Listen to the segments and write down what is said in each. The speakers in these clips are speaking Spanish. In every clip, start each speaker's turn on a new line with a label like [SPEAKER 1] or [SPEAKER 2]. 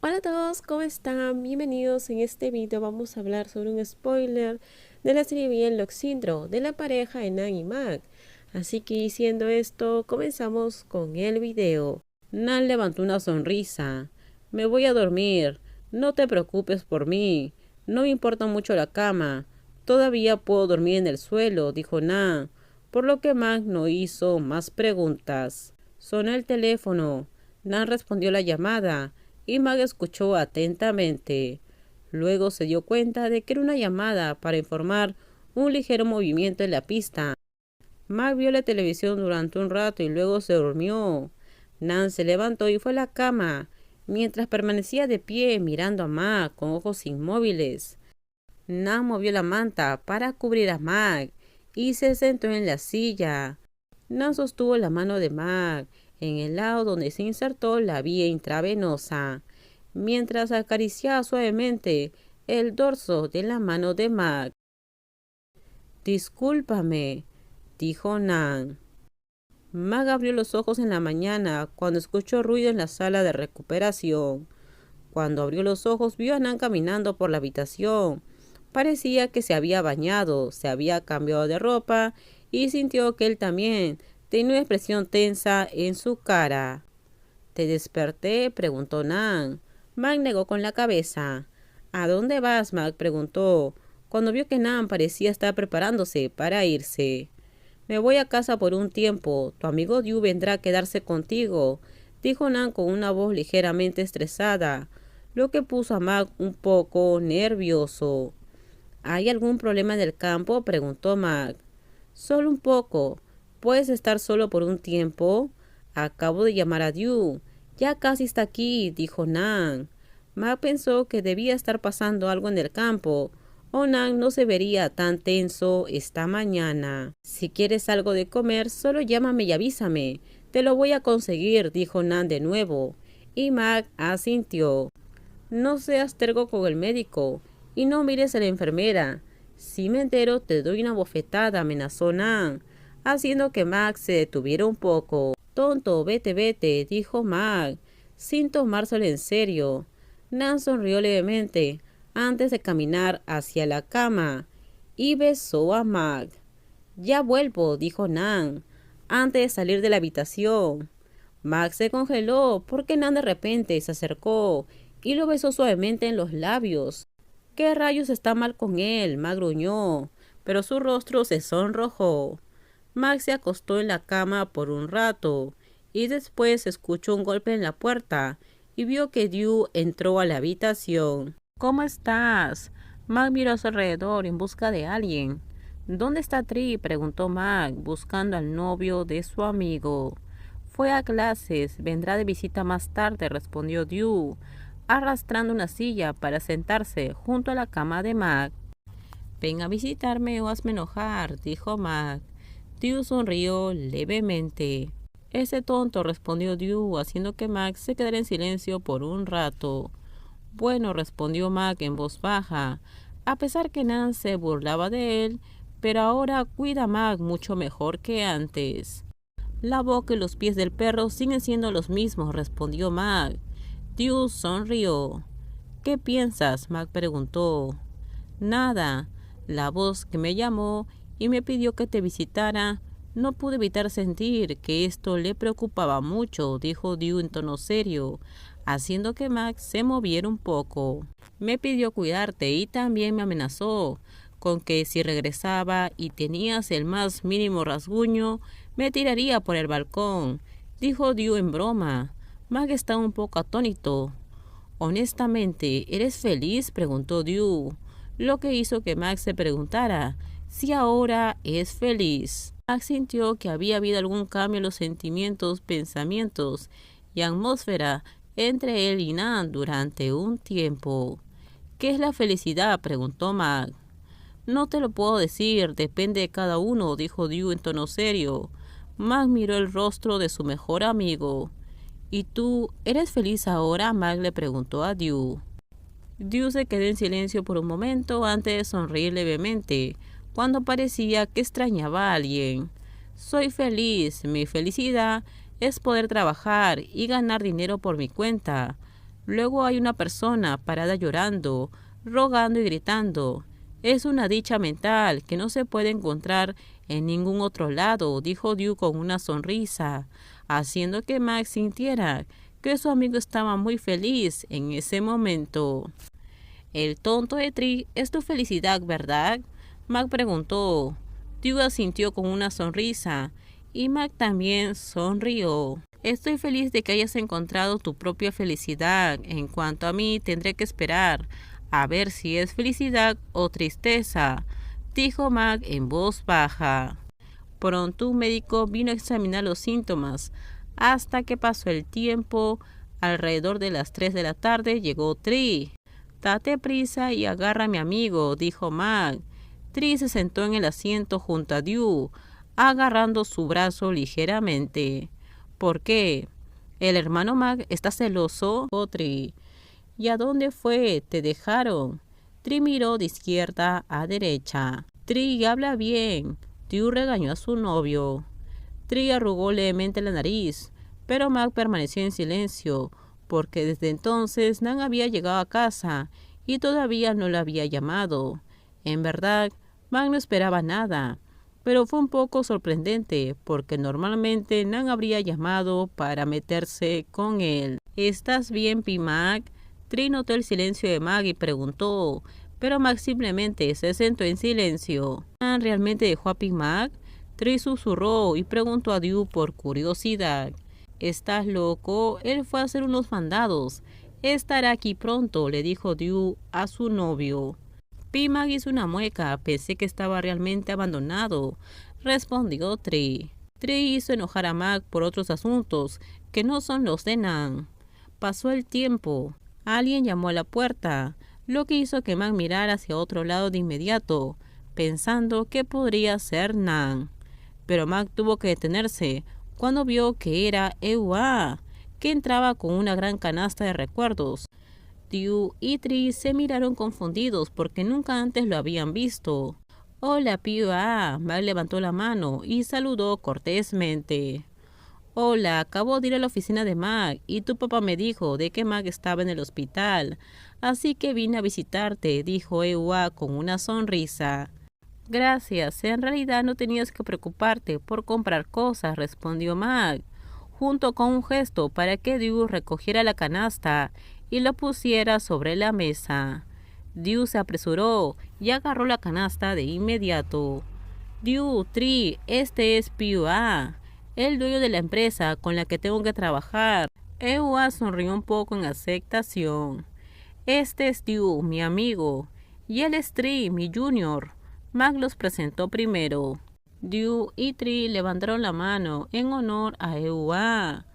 [SPEAKER 1] Hola a todos, ¿cómo están? Bienvenidos. En este video vamos a hablar sobre un spoiler de la serie Bien Loxindro de la pareja de Nan y Mac. Así que diciendo esto, comenzamos con el video. Nan levantó una sonrisa. Me voy a dormir. No te preocupes por mí. No me importa mucho la cama. Todavía puedo dormir en el suelo, dijo Nan, por lo que Mac no hizo más preguntas. Sonó el teléfono. Nan respondió la llamada y Mag escuchó atentamente. Luego se dio cuenta de que era una llamada para informar un ligero movimiento en la pista. Mag vio la televisión durante un rato y luego se durmió. Nan se levantó y fue a la cama, mientras permanecía de pie mirando a Mag con ojos inmóviles. Nan movió la manta para cubrir a Mag y se sentó en la silla. Nan sostuvo la mano de Mag en el lado donde se insertó la vía intravenosa, mientras acariciaba suavemente el dorso de la mano de Mag. Discúlpame, dijo Nan. Mag abrió los ojos en la mañana cuando escuchó ruido en la sala de recuperación. Cuando abrió los ojos vio a Nan caminando por la habitación. Parecía que se había bañado, se había cambiado de ropa y sintió que él también tenía una expresión tensa en su cara. ¿Te desperté?, preguntó Nan. Mag negó con la cabeza. ¿A dónde vas?, Mag preguntó, cuando vio que Nan parecía estar preparándose para irse. Me voy a casa por un tiempo. Tu amigo Diu vendrá a quedarse contigo, dijo Nan con una voz ligeramente estresada, lo que puso a Mag un poco nervioso. ¿Hay algún problema en el campo?, preguntó Mag. Solo un poco. ¿Puedes estar solo por un tiempo? Acabo de llamar a Diu. Ya casi está aquí, dijo Nan. Mag pensó que debía estar pasando algo en el campo, o Nan no se vería tan tenso esta mañana. Si quieres algo de comer, solo llámame y avísame. Te lo voy a conseguir, dijo Nan de nuevo, y Mag asintió. No seas terco con el médico, y no mires a la enfermera. Si me entero, te doy una bofetada, amenazó Nan, haciendo que Mag se detuviera un poco. Tonto, vete, vete, dijo Mag, sin tomárselo en serio. Nan sonrió levemente antes de caminar hacia la cama y besó a Mag. Ya vuelvo, dijo Nan, antes de salir de la habitación. Mag se congeló porque Nan de repente se acercó y lo besó suavemente en los labios. ¿Qué rayos está mal con él?, Mag gruñó, pero su rostro se sonrojó. Mag se acostó en la cama por un rato y después escuchó un golpe en la puerta y vio que Diu entró a la habitación. ¿Cómo estás? Mag miró a su alrededor en busca de alguien. ¿Dónde está Tri?, preguntó Mag, buscando al novio de su amigo. Fue a clases, vendrá de visita más tarde, respondió Diu, arrastrando una silla para sentarse junto a la cama de Mag. Ven a visitarme o hazme enojar, dijo Mag. Diu sonrió levemente. Ese tonto, respondió Diu, haciendo que Mag se quedara en silencio por un rato. Bueno, respondió Mag en voz baja, a pesar que Nan se burlaba de él, pero ahora cuida a Mag mucho mejor que antes. La boca y los pies del perro siguen siendo los mismos, respondió Mag. Diu sonrió. ¿Qué piensas?, Mag preguntó. Nada. La voz que me llamó y me pidió que te visitara. No pude evitar sentir que esto le preocupaba mucho, dijo Diu en tono serio, haciendo que Mag se moviera un poco. Me pidió cuidarte y también me amenazó con que si regresaba y tenías el más mínimo rasguño, me tiraría por el balcón, dijo Diu en broma. Mag estaba un poco atónito. Honestamente, ¿eres feliz?, preguntó Diu, lo que hizo que Mag se preguntara si ahora es feliz. Mag sintió que había habido algún cambio en los sentimientos, pensamientos y atmósfera entre él y Nan durante un tiempo. ¿Qué es la felicidad?, preguntó Mag. No te lo puedo decir, depende de cada uno, dijo Diu en tono serio. Mag miró el rostro de su mejor amigo. ¿Y tú, eres feliz ahora?, Mag le preguntó a Diu. Diu se quedó en silencio por un momento antes de sonreír levemente, cuando parecía que extrañaba a alguien. Soy feliz. Mi felicidad es poder trabajar y ganar dinero por mi cuenta. Luego hay una persona parada llorando, rogando y gritando. Es una dicha mental que no se puede encontrar en ningún otro lado, dijo Dew con una sonrisa, haciendo que Max sintiera que su amigo estaba muy feliz en ese momento. El tonto de Tree es tu felicidad, ¿verdad? Mac preguntó. Dew asintió con una sonrisa y Mac también sonrió. Estoy feliz de que hayas encontrado tu propia felicidad. En cuanto a mí, tendré que esperar a ver si es felicidad o tristeza, dijo Mac en voz baja. Pronto un médico vino a examinar los síntomas. Hasta que pasó el tiempo, alrededor de las 3 de la tarde llegó Tree. Date prisa y agarra a mi amigo, dijo Mac. Tree se sentó en el asiento junto a Dew, agarrando su brazo ligeramente. ¿Por qué? ¿El hermano Mac está celoso? Oh, Tree. ¿Y a dónde fue? ¿Te dejaron? Tree miró de izquierda a derecha. Tree, habla bien. Dew regañó a su novio. Tree arrugó levemente la nariz, pero Mac permaneció en silencio, porque desde entonces Nan había llegado a casa y todavía no la había llamado. En verdad, Mac no esperaba nada, pero fue un poco sorprendente, porque normalmente Nan habría llamado para meterse con él. ¿Estás bien, P-Mac? Tree notó el silencio de Mac y preguntó, pero Mac simplemente se sentó en silencio. ¿Nan realmente dejó a P-Mac? Tree susurró y preguntó a Dew por curiosidad. ¿Estás loco? Él fue a hacer unos mandados. Estará aquí pronto, le dijo Dew a su novio. P-Mac hizo una mueca. Pensé que estaba realmente abandonado, respondió Tree. Tree hizo enojar a Mac por otros asuntos que no son los de Nan. Pasó el tiempo. Alguien llamó a la puerta, lo que hizo que Mac mirara hacia otro lado de inmediato, pensando que podría ser Nan. Pero Mac tuvo que detenerse cuando vio que era Ewa, que entraba con una gran canasta de recuerdos. Dew y Tree se miraron confundidos porque nunca antes lo habían visto. Hola, P.A. Mac levantó la mano y saludó cortésmente. Hola, acabo de ir a la oficina de Mac y tu papá me dijo de que Mac estaba en el hospital, así que vine a visitarte, dijo Ewa con una sonrisa. Gracias, en realidad no tenías que preocuparte por comprar cosas, respondió Mac, junto con un gesto para que Dew recogiera la canasta y lo pusiera sobre la mesa. Dew se apresuró y agarró la canasta de inmediato. Dew, Tree, este es P.A., el dueño de la empresa con la que tengo que trabajar. Ewa sonrió un poco en aceptación. Este es Dew, mi amigo, y él es Tree, mi junior. Mac los presentó primero. Dew y Tree levantaron la mano en honor a Ewa.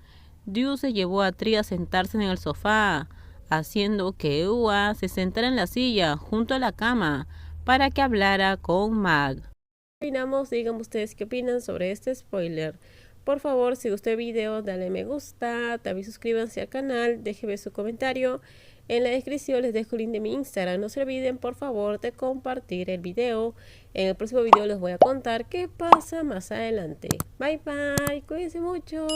[SPEAKER 1] Dew se llevó a Tree a sentarse en el sofá, haciendo que Ewa se sentara en la silla junto a la cama para que hablara con Mac. Opinamos, díganme ustedes qué opinan sobre este spoiler. Por favor, si gustó el video, dale me gusta, también suscríbanse al canal, déjenme su comentario. En la descripción les dejo el link de mi Instagram. No se olviden, por favor, de compartir el video. En el próximo video les voy a contar qué pasa más adelante. Bye bye, cuídense mucho.